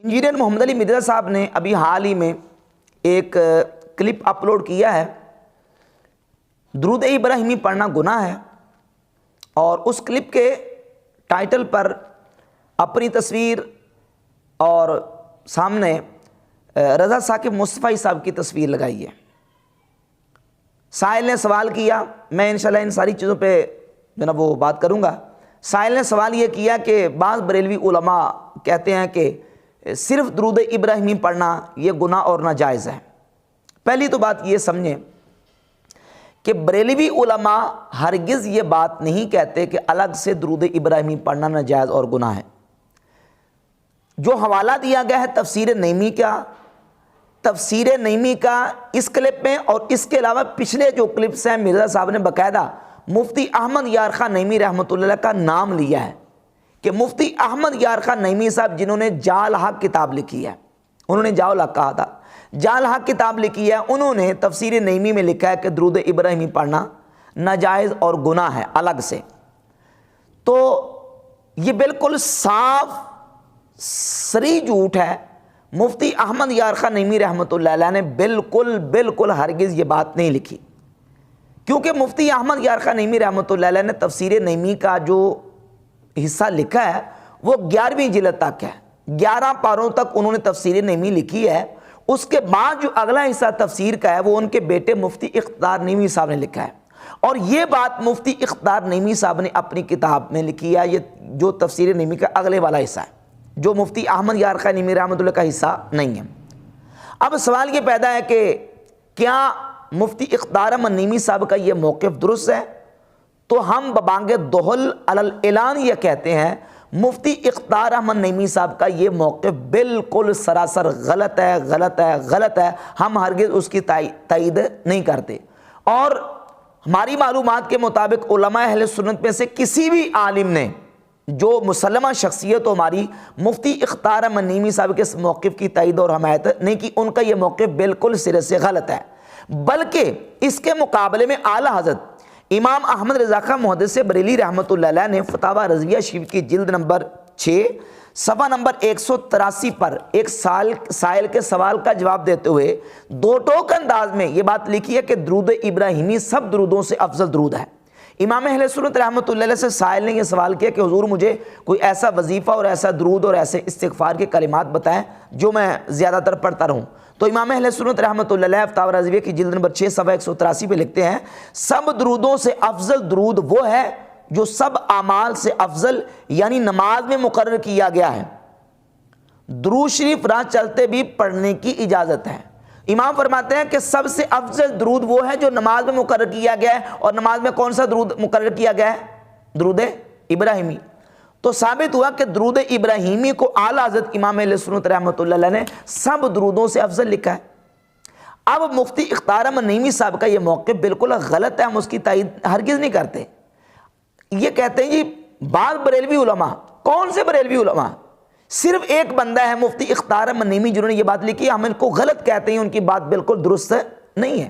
Engineer محمد علی مرزا صاحب نے ابھی حال ہی میں ایک کلپ اپلوڈ کیا ہے، درود ابراہیمی پڑھنا گناہ ہے، اور اس کلپ کے ٹائٹل پر اپنی تصویر اور سامنے رضا ثاقب مصطفی صاحب کی تصویر لگائی ہے۔ سائل نے سوال کیا، میں انشاءاللہ ان ساری چیزوں پہ وہ بات کروں گا۔ سائل نے سوال یہ کیا کہ بعض بریلوی علماء کہتے ہیں کہ صرف درود ابراہیمی پڑھنا یہ گناہ اور ناجائز ہے۔ پہلی تو بات یہ سمجھیں کہ بریلوی علماء ہرگز یہ بات نہیں کہتے کہ الگ سے درود ابراہیمی پڑھنا ناجائز اور گناہ ہے۔ جو حوالہ دیا گیا ہے تفسیر نعیمی کا اس کلپ میں، اور اس کے علاوہ پچھلے جو کلپس ہیں مرزا صاحب نے باقاعدہ مفتی احمد یار خان نعیمی رحمۃ اللہ کا نام لیا ہے کہ مفتی احمد یار خان نعیمی صاحب جنہوں نے جال حق کتاب لکھی ہے، انہوں نے جال حق کہا تھا، جال حق کتاب لکھی ہے، انہوں نے تفسیر نعیمی میں لکھا ہے کہ درود ابراہیمی پڑھنا ناجائز اور گناہ ہے الگ سے۔ تو یہ بالکل صاف صریح جھوٹ ہے۔ مفتی احمد یار خان نعیمی رحمۃ اللہ علیہ نے بالکل ہرگز یہ بات نہیں لکھی، کیونکہ مفتی احمد یار خان نعیمی رحمۃ اللہ علیہ نے تفسیر نعیمی کا جو حصہ لکھا ہے وہ 11ویں جلد تک ہے، 11 پاروں تک انہوں نے تفسیر نعیمی لکھی ہے۔ اس کے بعد جو اگلا حصہ تفسیر کا ہے وہ ان کے بیٹے مفتی اقتدار نعیمی صاحب نے لکھا ہے، اور یہ بات مفتی اقتدار نعیمی صاحب نے اپنی کتاب میں لکھی ہے۔ یہ جو تفسیر نعیمی کا اگلے والا حصہ ہے جو مفتی احمد یار خان نعیمی رحمۃ اللہ کا حصہ نہیں ہے۔ اب سوال یہ پیدا ہے کہ کیا مفتی اقتدار احمد نعیمی صاحب کا یہ موقف درست ہے؟ تو ہم ببانگ دہل علی الاعلان یہ کہتے ہیں مفتی اقتدار احمد نعیمی صاحب کا یہ موقف بالکل سراسر غلط ہے۔ ہم ہرگز اس کی تائید نہیں کرتے، اور ہماری معلومات کے مطابق علماء اہل سنت میں سے کسی بھی عالم نے جو مسلمہ شخصیت ہماری مفتی اقتدار احمد نعیمی صاحب کے اس موقف کی تائید اور حمایت نہیں کی۔ ان کا یہ موقف بالکل سرے سے غلط ہے، بلکہ اس کے مقابلے میں اعلیٰ حضرت امام احمد رضا خان محدث بریلی رحمۃ اللہ علیہ نے فتاوی رضویہ شریف کی جلد نمبر 6 صفحہ نمبر 183 پر ایک سائل کے سوال کا جواب دیتے ہوئے دو ٹوک انداز میں یہ بات لکھی ہے کہ درود ابراہیمی سب درودوں سے افضل درود ہے۔ امام اہل سنت رحمۃ اللہ علیہ سے سائل نے یہ سوال کیا کہ حضور مجھے کوئی ایسا وظیفہ اور ایسا درود اور ایسے استغفار کے کلمات بتائیں جو میں زیادہ تر پڑھتا رہوں۔ تو امام اہل سنت رحمۃ اللہ علیہ فتاوی رضویہ کی جلد نمبر 6 صفحہ 183 پہ لکھتے ہیں سب درودوں سے افضل درود وہ ہے جو سب اعمال سے افضل یعنی نماز میں مقرر کیا گیا ہے۔ درود شریف راہ چلتے بھی پڑھنے کی اجازت ہے۔ امام فرماتے ہیں کہ سب سے افضل درود وہ ہے جو نماز میں مقرر کیا گیا ہے، اور نماز میں کون سا درود مقرر کیا گیا ہے؟ درود ابراہیمی۔ تو ثابت ہوا کہ درود ابراہیمی کو اعلیٰ حضرت امام اہل سنت رحمۃ اللہ علیہ نے سب درودوں سے افضل لکھا ہے۔ اب مفتی اقتدار احمد نعیمی صاحب کا یہ موقف بالکل غلط ہے، ہم اس کی تائید ہرگز نہیں کرتے۔ یہ کہتے ہیں جی بعض بریلوی علماء، کون سے بریلوی علماء؟ صرف ایک بندہ ہے مفتی اقتدار احمد نعیمی جنہوں نے یہ بات لکھی، ہم ان کو غلط کہتے ہیں، ان کی بات بالکل درست نہیں ہے۔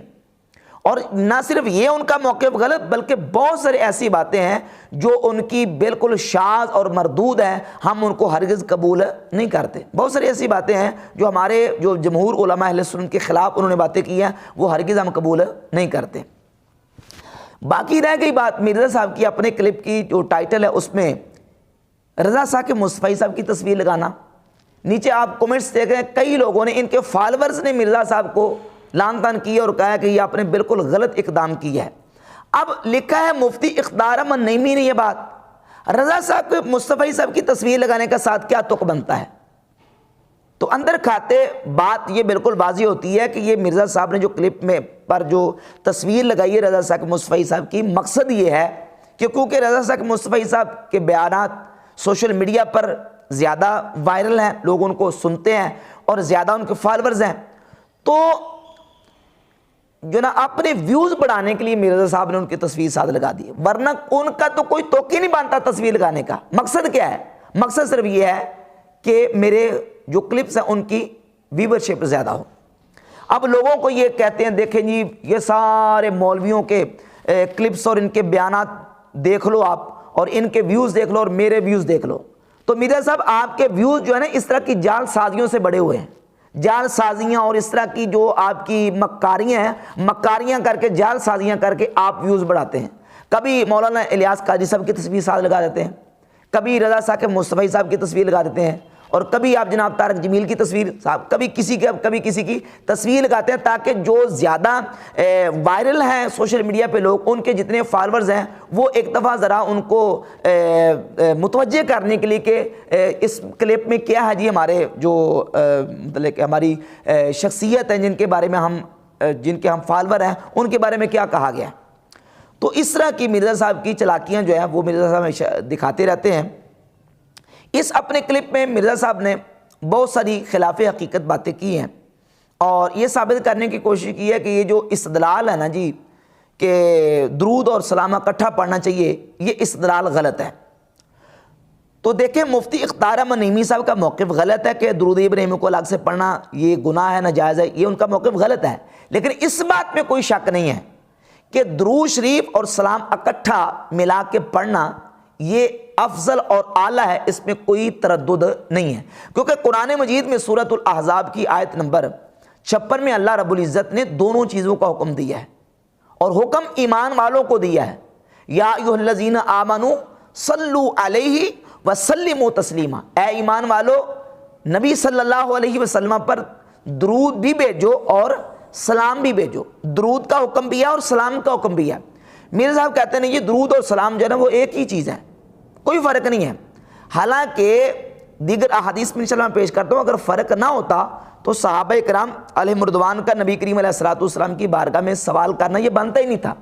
اور نہ صرف یہ ان کا موقف غلط، بلکہ بہت ساری ایسی باتیں ہیں جو ان کی بالکل شاذ اور مردود ہیں، ہم ان کو ہرگز قبول نہیں کرتے۔ بہت ساری ایسی باتیں ہیں جو ہمارے جو جمہور علماء اہل سنت کے خلاف انہوں نے باتیں کی ہیں، وہ ہرگز ہم قبول نہیں کرتے۔ باقی رہ گئی بات مرزا صاحب کی اپنے کلپ کی جو ٹائٹل ہے اس میں رضا ثاقب مصطفی صاحب کی تصویر لگانا۔ نیچے آپ کمنٹس دیکھیں، کئی لوگوں نے، ان کے فالورز نے مرزا صاحب کو لعن طعن کی اور کہا کہ یہ آپ نے بالکل غلط اقدام کیا ہے۔ اب لکھا ہے مفتی اقتدار احمد نعیمی نے یہ بات، رضا ثاقب مصطفی صاحب کی تصویر لگانے کا ساتھ کیا تک بنتا ہے؟ تو اندر کھاتے بات یہ بالکل واضح ہوتی ہے کہ یہ مرزا صاحب نے جو کلپ میں پر جو تصویر لگائی ہے رضا ثاقب مصطفی صاحب کی، مقصد یہ ہے کہ کیونکہ رضا ثاقب مصطفی صاحب کے بیانات سوشل میڈیا پر زیادہ وائرل ہیں، لوگ ان کو سنتے ہیں اور زیادہ ان کے فالورز ہیں، تو جو نا اپنے ویوز بڑھانے کے لیے مرزا صاحب نے ان کی تصویر ساتھ لگا دی، ورنہ ان کا تو کوئی توقع نہیں بنتا تصویر لگانے کا۔ مقصد کیا ہے؟ مقصد صرف یہ ہے کہ میرے جو کلپس ہیں ان کی ویورشپ زیادہ ہو۔ اب لوگوں کو یہ کہتے ہیں دیکھیں جی یہ سارے مولویوں کے کلپس اور ان کے بیانات دیکھ لو آپ، اور ان کے ویوز دیکھ لو اور میرے ویوز دیکھ لو، تو مرزا صاحب آپ کے ویوز جو ہے نا اس طرح کی جال سازیوں سے بڑے ہوئے ہیں، جال سازیاں اور اس طرح کی جو آپ کی مکاریاں ہیں، مکاریاں کر کے، جال سازیاں کر کے آپ ویوز بڑھاتے ہیں۔ کبھی مولانا الیاس قادری صاحب کی تصویر ساتھ لگا دیتے ہیں، کبھی رضا ثاقب مصطفی صاحب کی تصویر لگا دیتے ہیں، اور کبھی آپ جناب طارق جمیل کی تصویر صاحب، کبھی کسی کی تصویر لگاتے ہیں، تاکہ جو زیادہ وائرل ہیں سوشل میڈیا پہ لوگ، ان کے جتنے فالورز ہیں وہ ایک دفعہ ذرا ان کو متوجہ کرنے کے لیے کہ اس کلپ میں کیا ہے جی، ہمارے جو مطلب کہ ہماری شخصیت ہیں جن کے بارے میں جن کے ہم فالور ہیں، ان کے بارے میں کیا کہا گیا ہے۔ تو اس طرح کی مرزا صاحب کی چلاکیاں جو ہیں وہ مرزا صاحب ہمیشہ دکھاتے رہتے ہیں۔ اس اپنے کلپ میں مرزا صاحب نے بہت ساری خلاف حقیقت باتیں کی ہیں، اور یہ ثابت کرنے کی کوشش کی ہے کہ یہ جو استدلال ہے نا جی کہ درود اور سلام اکٹھا پڑھنا چاہیے، یہ استدلال غلط ہے۔ تو دیکھیں مفتی اختار احمد نعیمی صاحب کا موقف غلط ہے کہ درود ابراہیمی کو الگ سے پڑھنا یہ گناہ ہے، ناجائز ہے، یہ ان کا موقف غلط ہے، لیکن اس بات میں کوئی شک نہیں ہے کہ درود شریف اور سلام اکٹھا ملا کے پڑھنا یہ افضل اور اعلیٰ ہے، اس میں کوئی تردد نہیں ہے، کیونکہ قرآن مجید میں سورۃ الاحزاب کی آیت نمبر 56 میں اللہ رب العزت نے دونوں چیزوں کا حکم دیا ہے، اور حکم ایمان والوں کو دیا ہے، یا ایھا الذین آمنوا صلوا علیہ وسلموا تسلیما، اے ایمان والو نبی صلی اللہ علیہ وسلم پر درود بھی بھیجو اور سلام بھی بھیجو۔ درود کا حکم بھی ہے اور سلام کا حکم بھی ہے۔ میرے صاحب کہتے ہیں یہ درود اور سلام جو ہے نا وہ ایک ہی چیز ہے، کوئی فرق نہیں ہے، حالانکہ دیگر احادیث میں انشاءاللہ میں پیش کرتا ہوں، اگر فرق نہ ہوتا تو صحابہ کرام علیہم رضوان کا نبی کریم علیہ السلام کی بارگاہ میں سوال کرنا یہ بنتا ہی نہیں تھا۔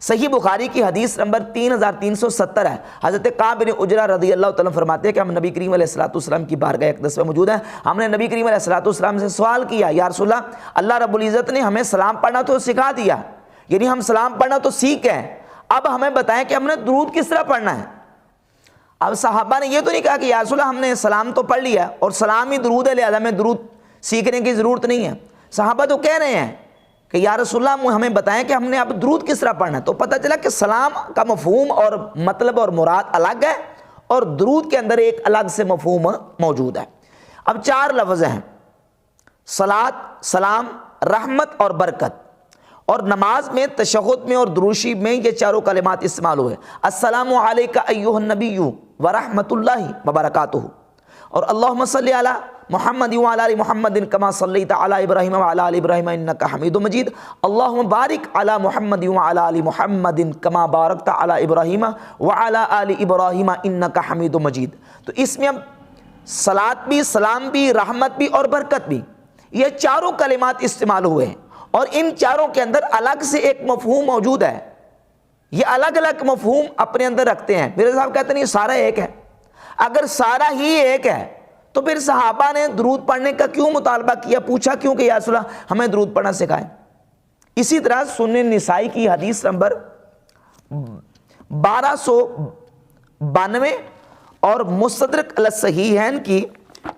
صحیح بخاری کی حدیث نمبر 3370 ہے، حضرت کعب بن عجرہ رضی اللہ تعالیٰ فرماتے ہیں کہ ہم نبی کریم علیہ السلام کی بارگاہ اقدس میں موجود ہیں، ہم نے نبی کریم علیہ السلام سے سوال کیا، یا رسول اللہ رب العزت نے ہمیں سلام پڑھنا تو سکھا دیا، یعنی ہم سلام پڑھنا تو سیکھ ہیں، اب ہمیں بتائیں کہ ہم نے درود کس طرح پڑھنا ہے۔ اب صحابہ نے یہ تو نہیں کہا کہ یا رسول اللہ ہم نے سلام تو پڑھ لیا اور سلام ہی درود ہے، لہذا ہمیں درود سیکھنے کی ضرورت نہیں ہے۔ صحابہ تو کہہ رہے ہیں کہ یا رسول اللہ ہمیں بتائیں کہ ہم نے اب درود کس طرح پڑھنا ہے، تو پتہ چلا کہ سلام کا مفہوم اور مطلب اور مراد الگ ہے، اور درود کے اندر ایک الگ سے مفہوم موجود ہے۔ اب 4 لفظ ہیں، صلاۃ، سلام، رحمت اور برکت، اور نماز میں، تشہد میں اور درود شریف میں یہ چاروں کلمات استعمال ہوئے، السلام علیک ایھا النبی ورحمۃ اللہ وبرکاتہ، اور اللہم صلی علی محمد وعلی آل محمد کما صلیت علی ابراہیم وعلی آل ابراہیم انک حمید مجید، اللہم بارک علی محمد وعلی آل محمد کما بارکت علی ابراہیم وعلی آل ابراہیم انک حمید مجید۔ تو اس میں اب صلاۃ بھی، سلام بھی، رحمت بھی اور برکت بھی، یہ چاروں کلمات استعمال ہوئے ہیں، اور ان چاروں کے اندر الگ سے ایک مفہوم موجود ہے، یہ الگ الگ مفہوم اپنے اندر رکھتے ہیں۔ میرے صاحب کہتے ہیں یہ سارا ایک ہے، اگر سارا ہی ایک ہے تو پھر صحابہ نے درود پڑھنے کا کیوں مطالبہ کیا، پوچھا کیوں کہ یا رسول اللہ ہمیں درود پڑھنا سکھائیں۔ اسی طرح سنن نسائی کی حدیث نمبر 1292 اور مستدرک علی الصحیحین کی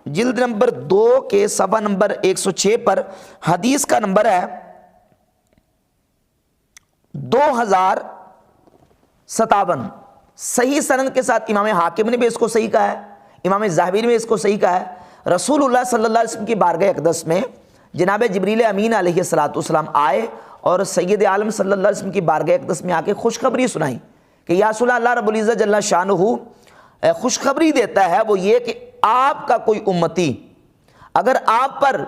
جلد نمبر 2 کے صفحہ نمبر 106 پر حدیث کا نمبر ہے 2057، صحیح سند کے ساتھ امام حاکم نے بھی اس کو صحیح کہا ہے، امام ذاہبی نے بھی اس کو صحیح کہا ہے۔ رسول اللہ صلی اللہ علیہ وسلم کی بارگاہ اقدس میں جناب جبریل امین علیہ السلام آئے اور سید عالم صلی اللہ علیہ وسلم کی بارگاہ اقدس میں آ کے خوشخبری سنائی کہ یا رسول اللہ رب العزت جل شانہ خوشخبری دیتا ہے، وہ یہ کہ آپ کا کوئی امتی اگر آپ پر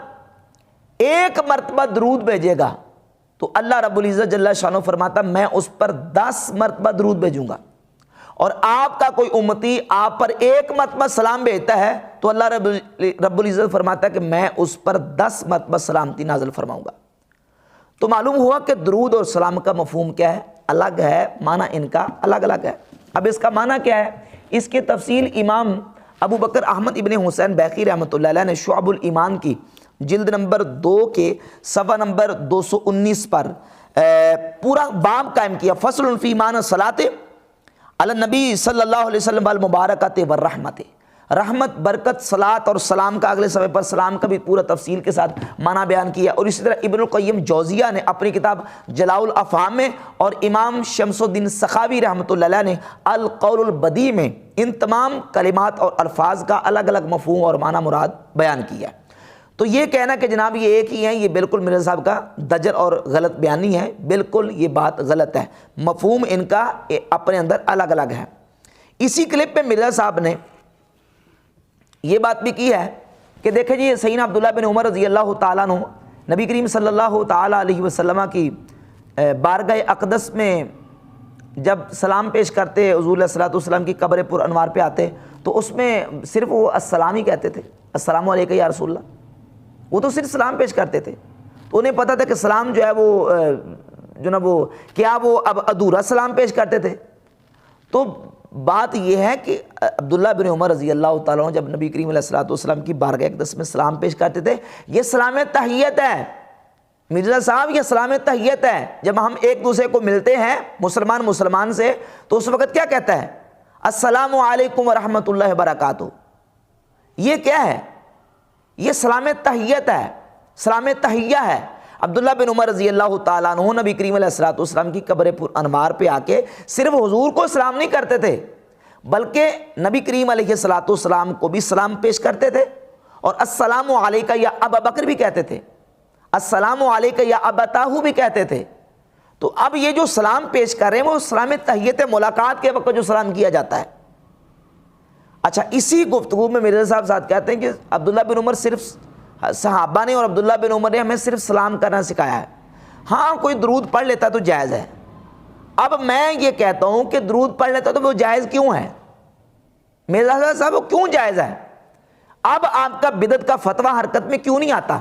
1 مرتبہ درود بھیجے گا تو اللہ رب العزت جل شانہ فرماتا میں اس پر 10 مرتبہ درود بھیجوں گا، اور آپ کا کوئی امتی آپ پر 1 مرتبہ سلام بھیجتا ہے تو اللہ رب العزت فرماتا ہے کہ میں اس پر 10 مرتبہ سلامتی نازل فرماؤں گا۔ تو معلوم ہوا کہ درود اور سلام کا مفہوم کیا ہے، الگ ہے، معنی ان کا الگ الگ ہے۔ اب اس کا معنی کیا ہے، اس کی تفصیل امام ابو بکر احمد ابن حسین بیقی رحمۃ اللہ علیہ نے شعب الایمان کی جلد نمبر 2 کے صفحہ نمبر 219 پر پورا باب قائم کیا، فصل فی معنی الصلاۃ علی النبی صلی اللہ علیہ وسلم والمبارکۃ والرحمۃ، رحمت، برکت، صلاۃ اور سلام کا اگلے صفحے پر سلام کا بھی پورا تفصیل کے ساتھ معنی بیان کیا. اور اسی طرح ابن القیم جوزیہ نے اپنی کتاب جلاء الافہام میں اور امام شمس الدین سخاوی رحمۃ اللہ علیہ نے القول البدیع میں ان تمام کلمات اور الفاظ کا الگ الگ مفہوم اور معنی مراد بیان کیا. تو یہ کہنا کہ جناب یہ ایک ہی ہیں، یہ بالکل مرزا صاحب کا دجل اور غلط بیانی ہے، بالکل یہ بات غلط ہے. مفہوم ان کا اپنے اندر الگ الگ ہے. اسی کلپ پہ مرزا صاحب نے یہ بات بھی کی ہے کہ دیکھیں جی سیدنا عبداللہ بن عمر رضی اللہ تعالیٰ عنہ نبی کریم صلی اللہ تعالیٰ علیہ وسلم کی بارگاہ اقدس میں جب سلام پیش کرتے، حضور علیہ السلام کی قبر پر انوار پہ آتے تو اس میں صرف وہ السلام ہی کہتے تھے، السلام علیکم یا رسول اللہ. وہ تو صرف سلام پیش کرتے تھے. تو انہیں پتہ تھا کہ سلام جو ہے وہ جناب وہ کیا وہ اب ادھورا سلام پیش کرتے تھے. تو بات یہ ہے کہ عبداللہ بن عمر رضی اللہ تعالیٰ عنہ جب نبی کریم علیہ السلام کی بارگاہ اقدس میں سلام پیش کرتے تھے، یہ سلام تحیت ہے مرزا صاحب، یہ سلام تحیت ہے. جب ہم ایک دوسرے کو ملتے ہیں مسلمان سے تو اس وقت کیا کہتا ہے؟ السلام علیکم ورحمۃ اللہ وبرکاتہ. یہ کیا ہے؟ یہ سلام تحیت ہے، سلام تحیہ ہے. عبداللہ بن عمر رضی اللہ تعالیٰ عنہ نبی کریم علیہ السلام کی قبر پر انوار پہ آ کے صرف حضور کو سلام نہیں کرتے تھے بلکہ نبی کریم علیہ السلام کو بھی سلام پیش کرتے تھے اور السلام علیکہ یا ابا بکر بھی کہتے تھے، السلام علیکہ یا ابتاہو بھی کہتے تھے. تو اب یہ جو سلام پیش کر رہے ہیں وہ سلام تحیت ملاقات کے وقت جو سلام کیا جاتا ہے. اچھا، اسی گفتگو میں مرزا صاحب ساتھ کہتے ہیں کہ عبداللہ بن عمر صرف صحابہ نے اور عبداللہ بن عمر نے ہمیں صرف سلام کرنا سکھایا ہے. ہاں کوئی درود پڑھ لیتا تو جائز ہے. اب میں یہ کہتا ہوں کہ درود پڑھ لیتا تو وہ جائز کیوں ہے؟ مرزا صاحب وہ کیوں جائز ہے؟ اب آپ کا بدعت کا فتویٰ حرکت میں کیوں نہیں آتا؟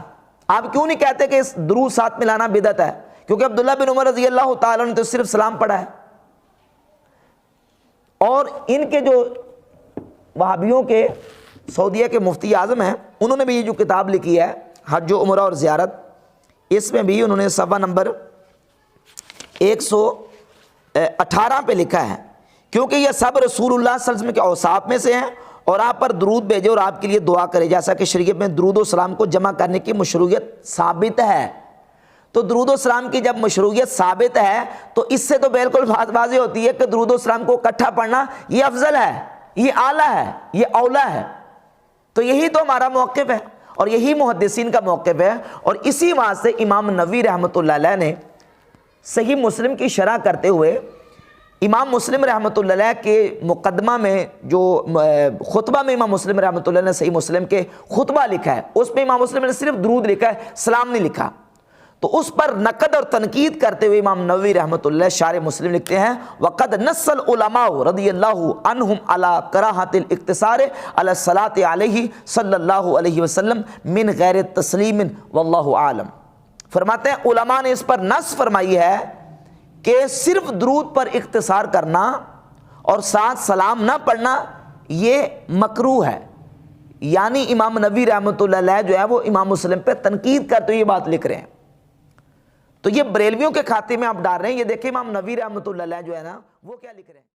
آپ کیوں نہیں کہتے کہ اس درود ساتھ ملانا بدعت ہے؟ کیونکہ عبداللہ بن عمر رضی اللہ تعالیٰ نے تو صرف سلام پڑھا ہے. اور ان کے جو وہابیوں کے سعودیہ کے مفتی اعظم ہیں انہوں نے بھی یہ جو کتاب لکھی ہے حج و عمرہ اور زیارت، اس میں بھی انہوں نے صفحہ نمبر 118 پہ لکھا ہے کیونکہ یہ سب رسول اللہ صلی اللہ علیہ وسلم کے اوصاف میں سے ہیں اور آپ پر درود بھیجے اور آپ کے لیے دعا کرے، جیسا کہ شریعت میں درود و سلام کو جمع کرنے کی مشروعیت ثابت ہے. تو درود و سلام کی جب مشروعیت ثابت ہے تو اس سے تو بالکل بات واضح ہوتی ہے کہ درود و سلام کو اکٹھا پڑھنا یہ افضل ہے، یہ اعلیٰ ہے، یہ اولیٰ ہے. تو یہی تو ہمارا موقف ہے اور یہی محدثین کا موقف ہے. اور اسی بات سے امام نووی رحمۃ اللہ علیہ نے صحیح مسلم کی شرح کرتے ہوئے امام مسلم رحمۃ اللہ علیہ کے مقدمہ میں جو خطبہ میں امام مسلم رحمۃ اللہ علیہ نے صحیح مسلم کے خطبہ لکھا ہے اس میں امام مسلم نے صرف درود لکھا ہے، سلام نہیں لکھا. تو اس پر نقد اور تنقید کرتے ہوئے امام نووی رحمۃ اللہ شارح مسلم لکھتے ہیں وقد نص العلماء رضی اللہ عنہم علی کراہۃ الاقتصار علی الصلاۃ علیہ صلی اللہ علیہ وسلم من غیر تسلیم واللہ عالم. فرماتے ہیں علماء نے اس پر نص فرمائی ہے کہ صرف درود پر اختصار کرنا اور ساتھ سلام نہ پڑھنا یہ مکروہ ہے. یعنی امام نووی رحمۃ اللہ علیہ جو ہے وہ امام مسلم پہ تنقید کرتے ہوئے یہ بات لکھ رہے ہیں. تو یہ بریلویوں کے کھاتے میں آپ ڈال رہے ہیں. یہ دیکھیں امام نووی رحمۃ اللہ علیہ جو ہے نا وہ کیا لکھ رہے ہیں.